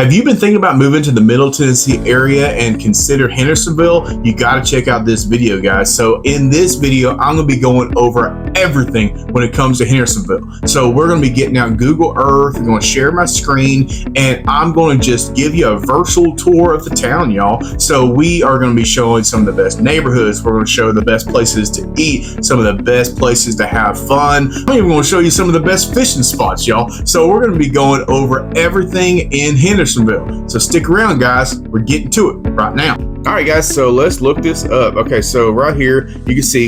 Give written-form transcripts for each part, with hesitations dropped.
Have you been thinking about moving to the Middle Tennessee area and consider Hendersonville? You got to check out this video, guys. So in this video, I'm going to be going over everything when it comes to Hendersonville. So we're going to be getting out Google Earth. I'm going to share my screen, and I'm going to just give you a virtual tour of the town, y'all. So we are going to be showing some of the best neighborhoods. We're going to show the best places to eat, some of the best places to have fun. I'm even going to show you some of the best fishing spots, y'all. So we're going to be going over everything in Hendersonville. So stick around, guys. We're getting to it right now. All right, guys, so let's look this up. Okay, so right here, you can see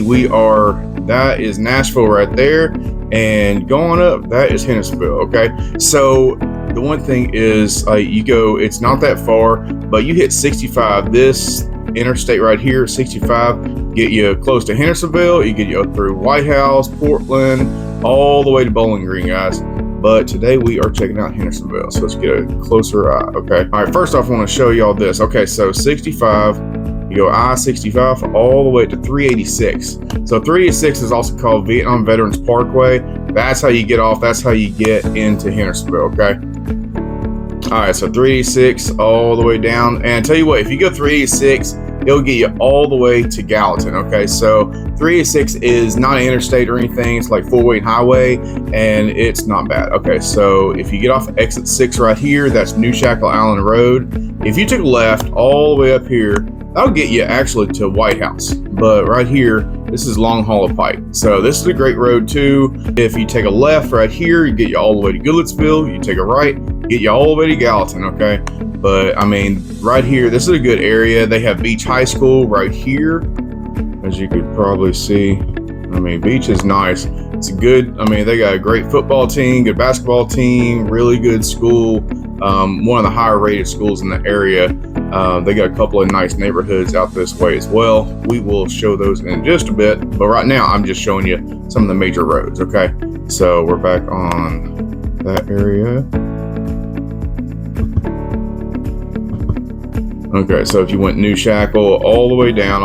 that is Nashville right there, and going up, that is Hendersonville, okay? So the one thing is, it's not that far, but you hit 65, this interstate right here, 65, get you close to Hendersonville, you get you up through White House, Portland, all the way to Bowling Green, guys. But today we are checking out Hendersonville, so let's get a closer eye, okay? All right, first off, I want to show y'all this. Okay, so 65, you go I-65 all the way to 386. So 386 is also called Vietnam Veterans Parkway. That's how you get off, that's how you get into Hendersonville, okay? All right, so 386 all the way down. And tell you what, if you go 386, it'll get you all the way to Gallatin, okay? So 386 is not an interstate or anything. It's like four-way highway, and it's not bad. Okay, so if you get off exit 6 right here, that's New Shackle Island Road. If you took left all the way up here, that'll get you actually to White House. But right here, this is Long Hollow Pike. So this is a great road too. If you take a left right here, you get you all the way to Goodlettsville. You take a right, get you all the way to Gallatin, okay? But I mean, right here, this is a good area. They have Beach High School right here, as you could probably see. I mean, Beach is nice. It's good. I mean, they got a great football team, good basketball team, really good school. One of the higher rated schools in the area. They got a couple of nice neighborhoods out this way as well. We will show those in just a bit, but right now I'm just showing you some of the major roads, okay? So we're back on that area. Okay, so if you went New Shackle all the way down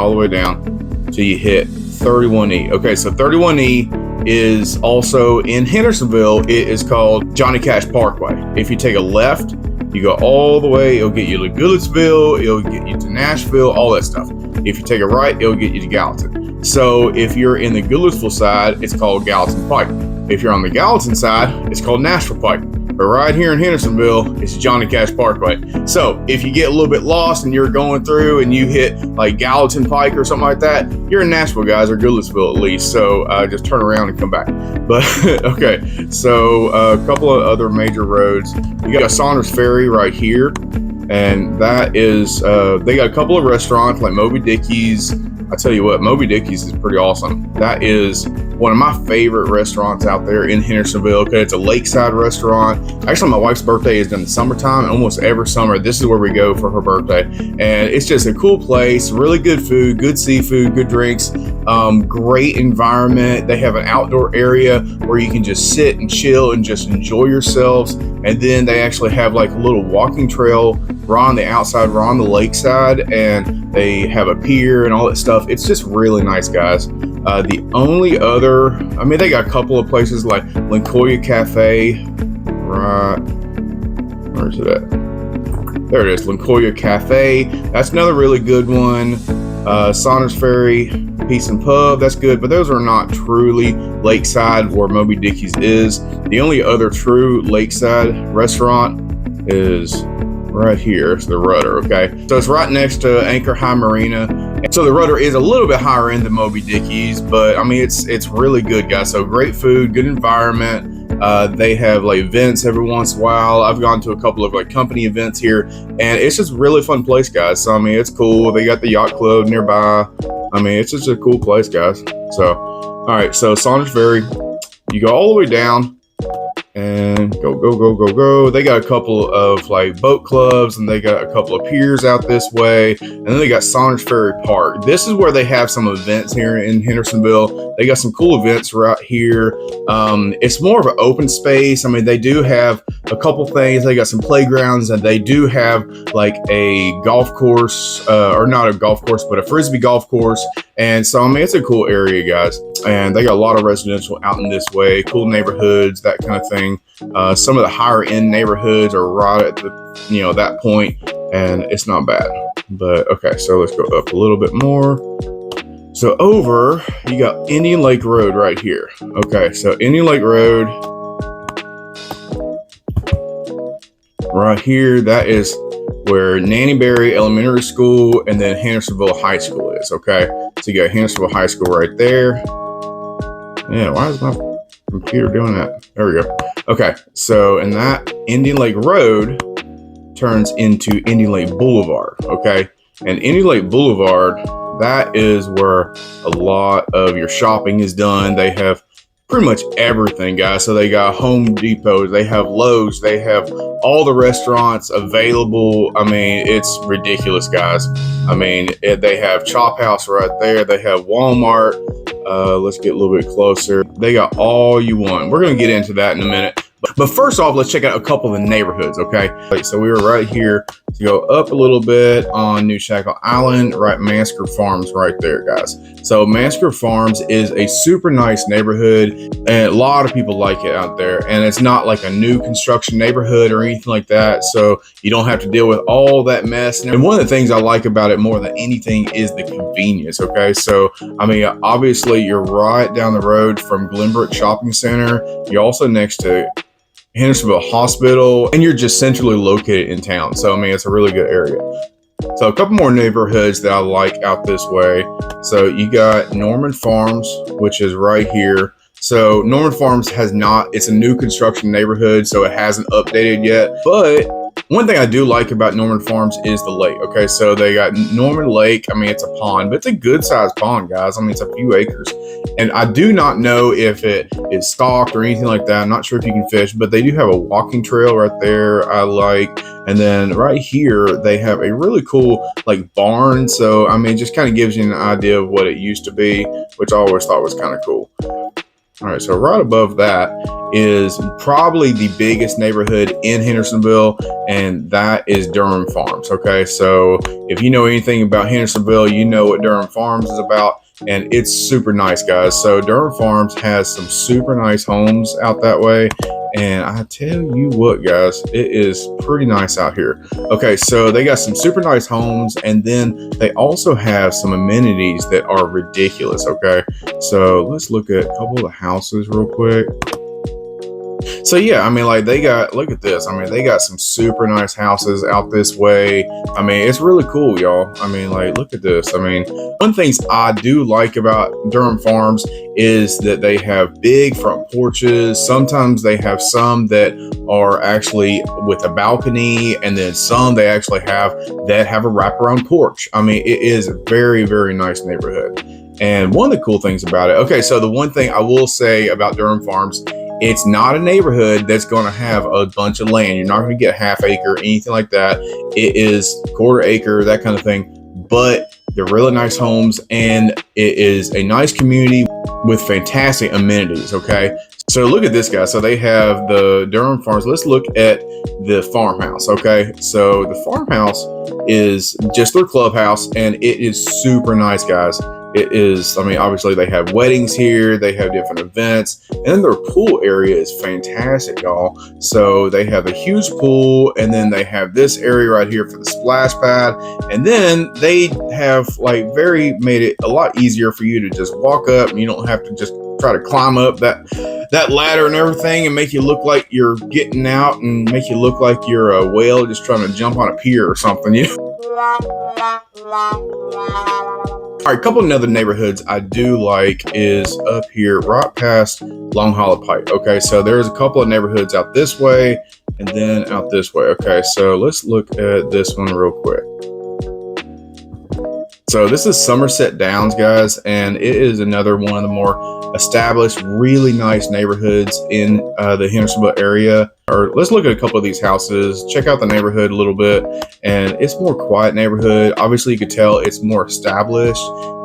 till you hit 31E. Okay, so 31E is also in Hendersonville. It is called Johnny Cash Parkway. If you take a left, you go all the way, it'll get you to Goodlettsville, it'll get you to Nashville, all that stuff. If you take a right, it'll get you to Gallatin. So if you're in the Goodlettsville side, it's called Gallatin Pike. If you're on the Gallatin side, it's called Nashville Pike. But right here in Hendersonville, it's Johnny Cash Parkway. So if you get a little bit lost and you're going through and you hit like Gallatin Pike or something like that, you're in Nashville, guys, or Goodlettsville at least. So just turn around and come back. But okay, so a couple of other major roads. You got Saunders Ferry right here, and that is they got a couple of restaurants like Moby Dickey's. I tell you what, Moby Dickey's is pretty awesome. That is one of my favorite restaurants out there in Hendersonville, because it's a lakeside restaurant. Actually, my wife's birthday is in the summertime, and almost every summer, this is where we go for her birthday. And it's just a cool place, really good food, good seafood, good drinks, great environment. They have an outdoor area where you can just sit and chill and just enjoy yourselves. And then they actually have like a little walking trail right on the outside, right on the lakeside, and they have a pier and all that stuff. It's just really nice, guys. The only other, I mean, they got a couple of places like Lincoln Cafe, right, where's it at? There it is, Lincoln Cafe. That's another really good one. Saunders Ferry, Peace and Pub, that's good, but those are not truly lakeside where Moby Dickey's is. The only other true lakeside restaurant is right here. It's the Rudder, okay? So it's right next to Anchor High Marina. So the Rudder is a little bit higher end than Moby Dickey's, but I mean, it's really good, guys. So great food, good environment. They have like events every once in a while. I've gone to a couple of like company events here, and it's just a really fun place, guys. So I mean, it's cool. They got the yacht club nearby. I mean, it's just a cool place, guys. So, all right. So Saunders Ferry, you go all the way down and go. They got a couple of like boat clubs, and they got a couple of piers out this way, and then they got Saunders Ferry Park. This is where they have some events here in Hendersonville. They got some cool events right here. It's more of an open space. I mean, they do have a couple things. They got some playgrounds, and they do have like a golf course, or not a golf course, but a frisbee golf course. And so, I mean, it's a cool area, guys. And they got a lot of residential out in this way, cool neighborhoods, that kind of thing. Some of the higher end neighborhoods are right at the that point, and it's not bad. But okay, so let's go up a little bit more. So over, you got Indian Lake Road right here. Okay, so Indian Lake Road right here, that is where Nanny Berry Elementary School and then Hendersonville High School is. Okay, so you got Hendersonville High School right there. Yeah, why is my computer doing that? There we go. Okay, so and that Indian Lake Road turns into Indian Lake Boulevard. Okay, and Indian Lake Boulevard, that is where a lot of your shopping is done. They have pretty much everything, guys. So they got Home Depot, they have Lowe's, they have all the restaurants available. I mean, it's ridiculous, guys. I mean, they have Chop House right there. They have Walmart. Let's get a little bit closer. They got all you want. We're going to get into that in a minute. But first off, let's check out a couple of the neighborhoods, okay? So we were right here to go up a little bit on New Shackle Island, right? Mansker Farms right there, guys. So Mansker Farms is a super nice neighborhood, and a lot of people like it out there. And it's not like a new construction neighborhood or anything like that, so you don't have to deal with all that mess. And one of the things I like about it more than anything is the convenience, okay? So, I mean, obviously, you're right down the road from Glenbrook Shopping Center. You're also next to Hendersonville Hospital, and you're just centrally located in town. So, I mean, it's a really good area. So a couple more neighborhoods that I like out this way. So you got Norman Farms, which is right here. So Norman Farms it's a new construction neighborhood, so it hasn't updated yet. But one thing I do like about Norman Farms is the lake. Okay, so they got Norman Lake. I mean, it's a pond, but it's a good sized pond, guys. I mean, it's a few acres. And I do not know if it is stocked or anything like that. I'm not sure if you can fish, but they do have a walking trail right there I like. And then right here, they have a really cool like barn. So, I mean, it just kind of gives you an idea of what it used to be, which I always thought was kind of cool. All right, so right above that is probably the biggest neighborhood in Hendersonville, and that is Durham Farms. Okay, so if you know anything about Hendersonville, you know what Durham Farms is about, and it's super nice, guys. So Durham Farms has some super nice homes out that way, and I tell you what, guys, it is pretty nice out here. Okay, so they got some super nice homes, and then they also have some amenities that are ridiculous. Okay, so let's look at a couple of the houses real quick. So yeah, I mean, like look at this. I mean, they got some super nice houses out this way. I mean, it's really cool, y'all. I mean, like, look at this. I mean, one of the things I do like about Durham Farms is that they have big front porches. Sometimes they have some that are actually with a balcony, and then some they actually have that have a wraparound porch. I mean, it is a very, very nice neighborhood. And one of the cool things about it, okay, so the one thing I will say about Durham Farms, it's not a neighborhood that's going to have a bunch of land. You're not going to get half acre or anything like that. It is quarter acre, that kind of thing. But they're really nice homes, and it is a nice community with fantastic amenities, okay? So look at this, guys. So they have the Durham Farms. Let's look at the farmhouse, okay? So the farmhouse is just their clubhouse, and it is super nice, guys. It is, I mean, obviously they have weddings here, they have different events, and then their pool area is fantastic, y'all. So they have a huge pool, and then they have this area right here for the splash pad, and then they have made it a lot easier for you to just walk up, and you don't have to just try to climb up that ladder and everything and make you look like you're getting out and make you look like you're a whale just trying to jump on a pier or something, you know? All right, a couple of other neighborhoods I do like is up here right past Long Hollow Pike. Okay, so there's a couple of neighborhoods out this way and then out this way. Okay, so let's look at this one real quick. So this is Somerset Downs, guys, and it is another one of the more established, really nice neighborhoods in the Hendersonville area. Or let's look at a couple of these houses, check out the neighborhood a little bit, and it's more quiet neighborhood. Obviously, you could tell it's more established.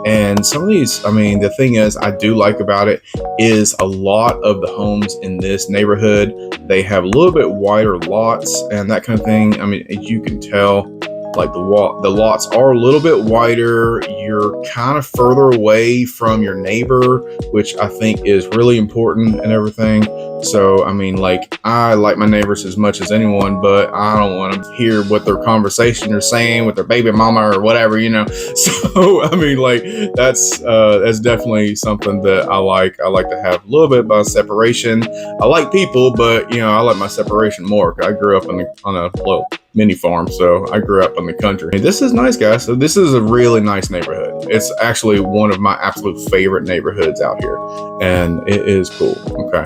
And some of these, I mean, the thing is, I do like about it is a lot of the homes in this neighborhood, they have a little bit wider lots and that kind of thing. I mean, you can tell Like the lots are a little bit wider. You're kind of further away from your neighbor, which I think is really important and everything. So, I mean, like, I like my neighbors as much as anyone, but I don't want to hear what their conversation are saying with their baby mama or whatever, you know? So, I mean, like, that's definitely something that I like. I like to have a little bit of separation. I like people, but, you know, I like my separation more. I grew up on a little mini farm, so I grew up in the country. Hey, this is nice, guys. So this is a really nice neighborhood. It's actually one of my absolute favorite neighborhoods out here, and it is cool. Okay.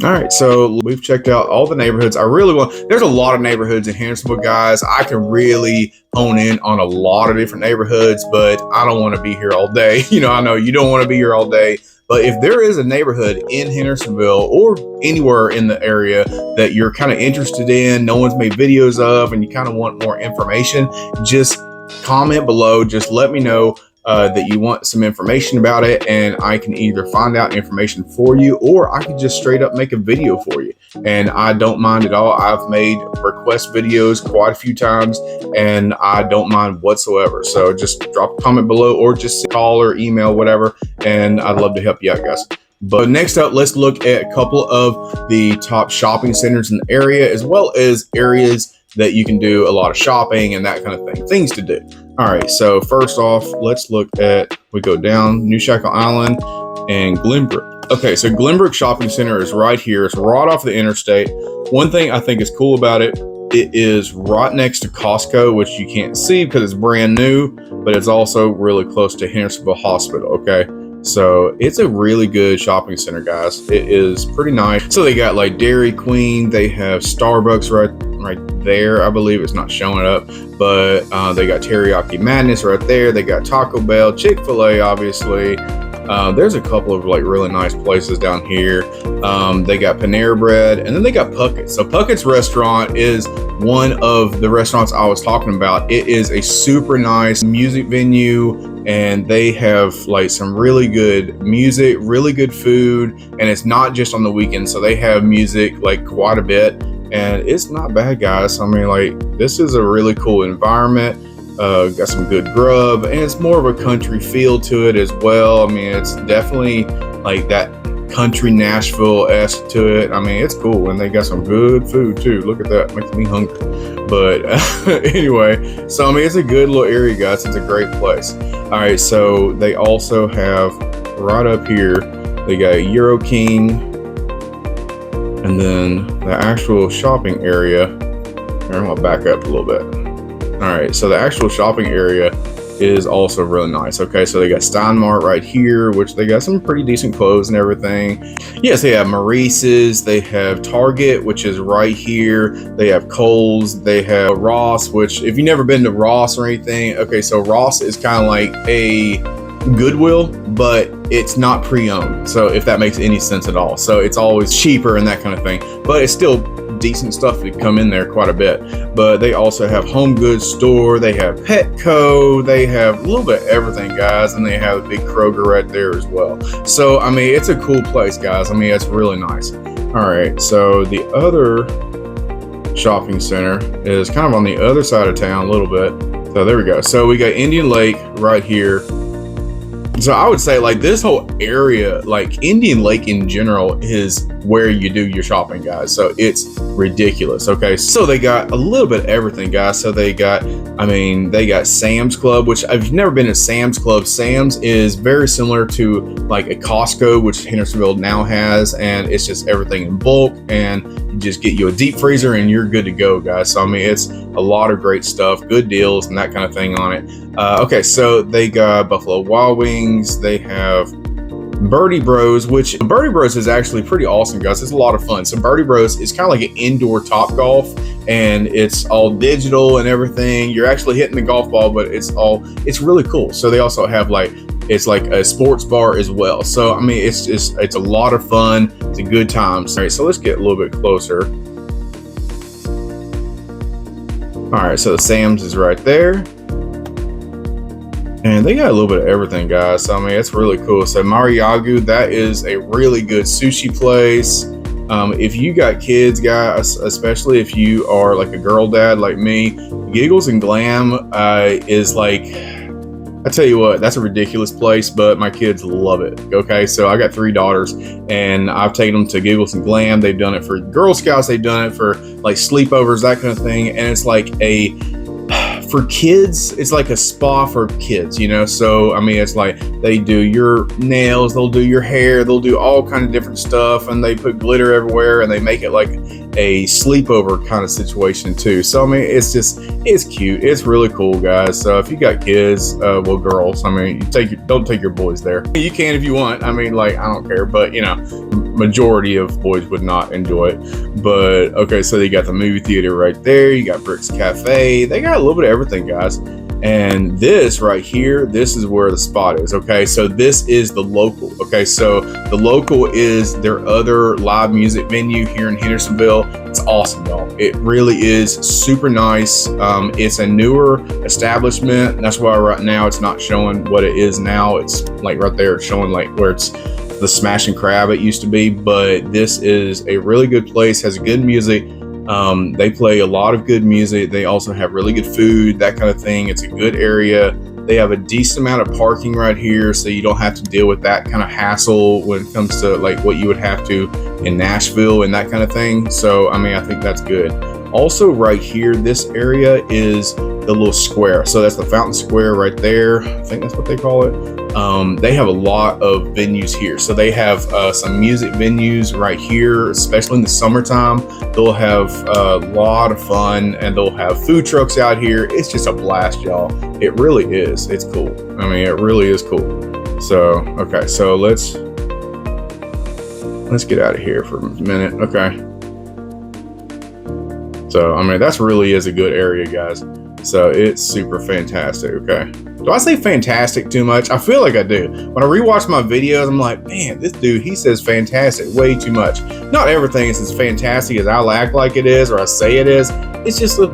All right, so we've checked out all the neighborhoods. There's a lot of neighborhoods in Hendersonville, guys. I can really hone in on a lot of different neighborhoods, but I don't want to be here all day. You know, I know you don't want to be here all day, but if there is a neighborhood in Hendersonville or anywhere in the area that you're kind of interested in, no one's made videos of, and you kind of want more information, just comment below. Just let me know that you want some information about it, and I can either find out information for you, or I can just straight up make a video for you. And I don't mind at all. I've made request videos quite a few times, and I don't mind whatsoever. So just drop a comment below, or just call or email, whatever, and I'd love to help you out, guys. But next up, let's look at a couple of the top shopping centers in the area, as well as areas that you can do a lot of shopping and that kind of thing, things to do. All right, so first off, let's look at, we go down New Shackle Island and Glenbrook. Okay, so Glenbrook Shopping Center is right here. It's right off the interstate. One thing I think is cool about it, it is right next to Costco, which you can't see because it's brand new, but it's also really close to Hendersonville Hospital, okay? So it's a really good shopping center, guys. It is pretty nice. So they got like Dairy Queen, they have Starbucks right there. I believe it's not showing up, but they got Teriyaki Madness right there. They got Taco Bell, Chick-fil-A, obviously. There's a couple of like really nice places down here. They got Panera Bread, and then they got Puckett's. So Puckett's restaurant is one of the restaurants I was talking about. It is a super nice music venue, and they have like some really good music, really good food, and it's not just on the weekends. So they have music like quite a bit, and it's not bad, guys. I mean, like, this is a really cool environment. Got some good grub, and it's more of a country feel to it as well. I mean, it's definitely like that country Nashville-esque to it. I mean, it's cool, and they got some good food too. Look at that, makes me hungry. But anyway, so I mean, it's a good little area, guys. It's a great place. All right, so they also have right up here, they got Euro King, and then the actual shopping area. Here, I'm gonna back up a little bit. All right, so the actual shopping area is also really nice. Okay, so they got Steinmart right here, which they got some pretty decent clothes and everything. Yes, they have Maurice's, they have Target, which is right here. They have Kohl's, they have Ross, which if you've never been to Ross or anything, okay, so Ross is kind of like a Goodwill, but it's not pre-owned. So if that makes any sense at all. So it's always cheaper and that kind of thing, but it's still decent stuff that come in there quite a bit. But they also have Home Goods Store, they have Petco, they have a little bit of everything, guys, and they have a big Kroger right there as well. So I mean, it's a cool place, guys. I mean, it's really nice. All right, so the other shopping center is kind of on the other side of town a little bit. So there we go. So we got Indian Lake right here. So I would say like this whole area, like Indian Lake in general, is where you do your shopping, guys. So it's ridiculous. Okay, so they got a little bit of everything, guys. So they got, I mean, they got Sam's Club, which if you've never been to Sam's Club, Sam's is very similar to like a Costco, which Hendersonville now has, and it's just everything in bulk, and you just get you a deep freezer and you're good to go, guys. So I mean, it's a lot of great stuff, good deals and that kind of thing on it. Okay, so they got Buffalo Wild Wings, they have Birdie Bros, which Birdie Bros is actually pretty awesome, guys. It's a lot of fun. So Birdie Bros is kind of like an indoor Topgolf, and it's all digital and everything. You're actually hitting the golf ball, but it's really cool. So they also have like, it's like a sports bar as well. So I mean, it's a lot of fun. It's a good time. All right, so let's get a little bit closer. All right, so the Sam's is right there. And they got a little bit of everything, guys. So, I mean, it's really cool. So Mariagu, that is a really good sushi place. If you got kids, guys, especially if you are like a girl dad like me, Giggles and Glam is like, I tell you what, that's a ridiculous place, but my kids love it. Okay, so I got 3 daughters, and I've taken them to Giggles and Glam. They've done it for Girl Scouts. They've done it for like sleepovers, that kind of thing. And it's like for kids, it's like a spa for kids, you know? So, I mean, it's like they do your nails, they'll do your hair, they'll do all kind of different stuff, and they put glitter everywhere, and they make it like a sleepover kind of situation too. So, I mean, it's cute. It's really cool, guys. So if you got kids, well, girls, I mean, don't take your boys there. You can if you want. I mean, like, I don't care, but you know, majority of boys would not enjoy it. But okay, so you got the movie theater right there. You got Bricks Cafe. They got a little bit of everything, guys. And this right here, this is where the spot is. Okay, so this is the local. Okay, so the local is their other live music venue here in Hendersonville. It's awesome, y'all. It really is super nice. It's a newer establishment. That's why right now it's not showing what it is now. It's like right there, it's showing like where it's the Smash and Crab it used to be. But this is a really good place, has good music. They play a lot of good music. They also have really good food, that kind of thing. It's a good area. They have a decent amount of parking right here, so you don't have to deal with that kind of hassle when it comes to like what you would have to in Nashville and that kind of thing. So, I mean, I think that's good. Also right here, this area is the little square. So that's the Fountain Square right there. I think that's what they call it. They have a lot of venues here. So they have some music venues right here, especially in the summertime. They'll have a lot of fun, and they'll have food trucks out here. It's just a blast, y'all. It really is. It's cool. I mean, it really is cool. So, okay, so let's get out of here for a minute. Okay. So, I mean, that's really is a good area, guys. So it's super fantastic. Okay. Do I say fantastic too much? I feel like I do. When I rewatch my videos, I'm like, man, this dude, he says fantastic way too much. Not everything is as fantastic as I act like it is or I say it is. It's just a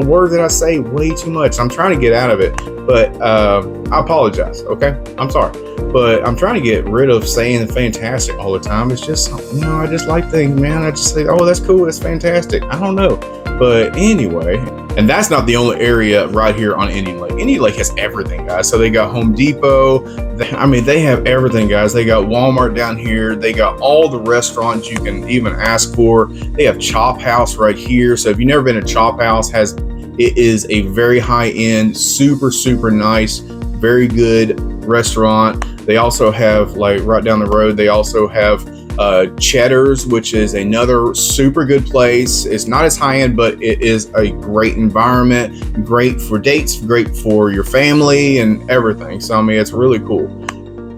word that I say way too much. I'm trying to get out of it, but I apologize. Okay. I'm sorry, but I'm trying to get rid of saying fantastic all the time. It's just, I just like things, man. I just say, oh, that's cool. That's fantastic. I don't know. But anyway, and that's not the only area right here on Indian Lake. Indian Lake has everything, guys. So they got Home Depot. They have everything, guys. They got Walmart down here. They got all the restaurants you can even ask for. They have Chop House right here. So if you've never been to Chop House, it is a very high-end, super, super nice, very good restaurant. They also have, like right down the road, they also have Cheddar's, which is another super good place. It's not as high end, but it is a great environment, great for dates, great for your family and everything. So, I mean, it's really cool.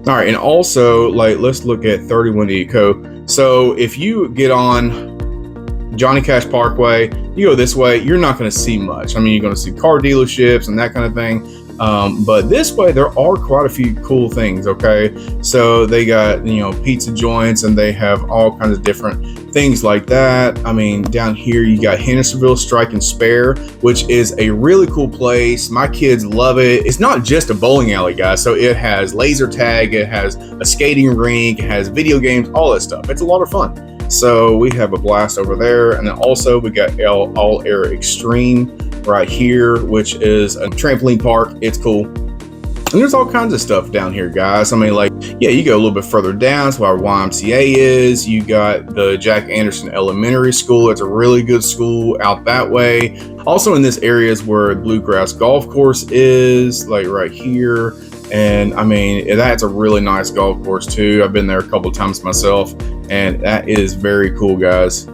All right. And also, like, let's look at 31 Eco. So if you get on Johnny Cash Parkway, you go this way, you're not going to see much. I mean, you're going to see car dealerships and that kind of thing. But this way, there are quite a few cool things. Okay, so they got pizza joints, and they have all kinds of different things like that. I mean, down here you got Hendersonville Strike and Spare, which is a really cool place. My kids love it. It's not just a bowling alley, guys. So it has laser tag, it has a skating rink, it has video games, all that stuff. It's a lot of fun. So we have a blast over there, and then also we got All Air Extreme right here, which is a trampoline park. It's cool. And there's all kinds of stuff down here, guys. I mean, like, yeah, you go a little bit further down. That's where YMCA is. You got the Jack Anderson Elementary School. It's a really good school out that way. Also in this area is where Bluegrass Golf Course is, like right here. And I mean, that's a really nice golf course too. I've been there a couple of times myself, and that is very cool, guys.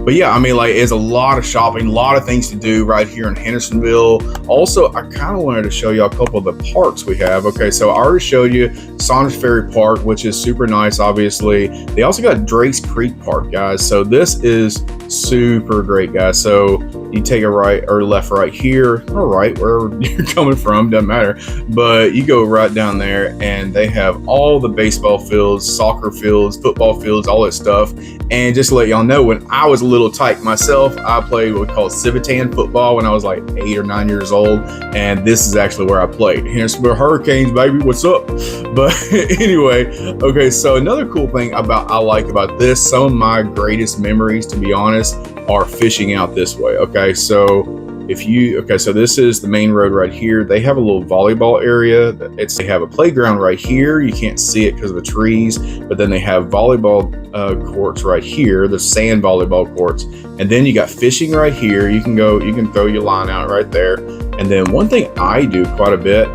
But yeah, I mean, like, it's a lot of shopping, a lot of things to do right here in Hendersonville. Also, I kind of wanted to show you a couple of the parks we have. Okay, so I already showed you Saunders Ferry Park, which is super nice, obviously. They also got Drake's Creek Park, guys. So this is super great, guys. So you take a right or left right here, or right, wherever you're coming from, doesn't matter. But you go right down there and they have all the baseball fields, soccer fields, football fields, all that stuff. And just to let y'all know, when I was a little tyke myself, I played what we call Civitan football when I was like 8 or 9 years old. And this is actually where I played. Hendersonville Hurricanes, baby, what's up? But anyway, okay, so another cool thing I like about this, some of my greatest memories, to be honest, are fishing out this way. Okay, so so this is the main road right here. They have a little volleyball area. They have a playground right here. You can't see it because of the trees, but then they have volleyball courts right here. The sand volleyball courts, and then you got fishing right here. You can throw your line out right there. And then one thing I do quite a bit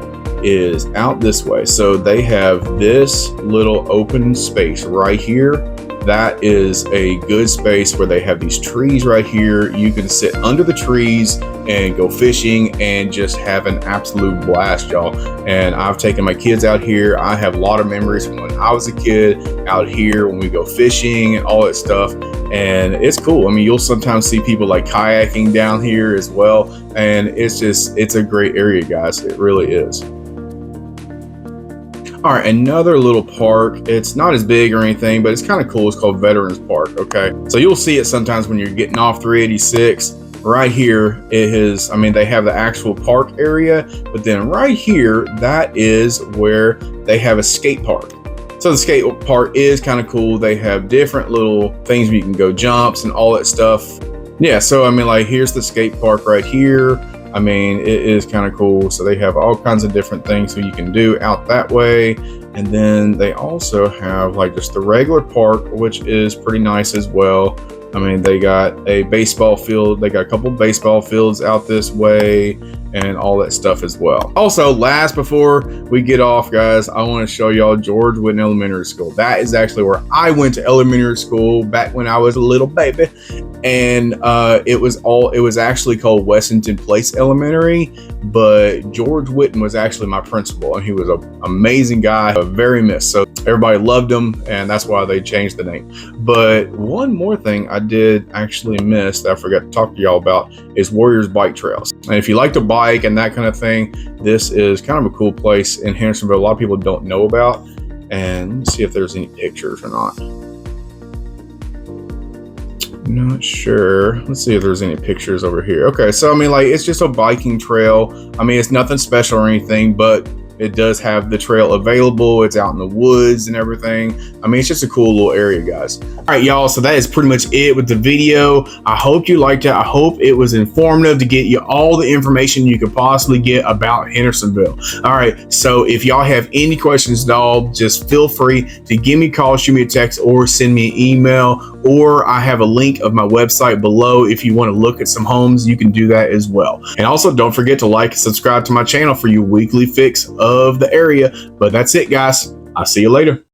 is out this way. So they have this little open space right here. That is a good space where they have these trees right here. You can sit under the trees and go fishing and just have an absolute blast, y'all. And I've taken my kids out here. I have a lot of memories from when I was a kid out here when we go fishing and all that stuff. And it's cool. I mean, you'll sometimes see people like kayaking down here as well. And it's a great area, guys. It really is. All right, another little park. It's not as big or anything, but it's kind of cool. It's called Veterans Park, okay? So you'll see it sometimes when you're getting off 386. Right here, they have the actual park area, but then right here, that is where they have a skate park. So the skate park is kind of cool. They have different little things where you can go jumps and all that stuff. Yeah, so here's the skate park right here. It is kind of cool. So they have all kinds of different things that you can do out that way. And then they also have just the regular park, which is pretty nice as well. They got a baseball field. They got a couple baseball fields out this way and all that stuff as well. Also, before we get off, guys, I want to show y'all George Whitten Elementary School. That is actually where I went to elementary school back when I was a little baby. And it was actually called Wessington Place Elementary, but George Whitten was actually my principal, and he was an amazing guy, very missed. So everybody loved him, and that's why they changed the name. But one more thing I did actually miss that I forgot to talk to y'all about is Warriors Bike Trails. And if you like to bike and that kind of thing, this is kind of a cool place in Hendersonville. A lot of people don't know about. And let me see if there's any pictures or not. Not sure. Let's see if there's any pictures over here. Okay, so it's just a biking trail. It's nothing special or anything, but it does have the trail available. It's out in the woods and everything. It's just a cool little area, guys. All right, y'all. So that is pretty much it with the video. I hope you liked it. I hope it was informative to get you all the information you could possibly get about Hendersonville. All right. So if y'all have any questions at all, just feel free to give me a call, shoot me a text, or send me an email. Or I have a link of my website below. If you want to look at some homes, you can do that as well. And also don't forget to like and subscribe to my channel for your weekly fix of the area. But that's it, guys. I'll see you later.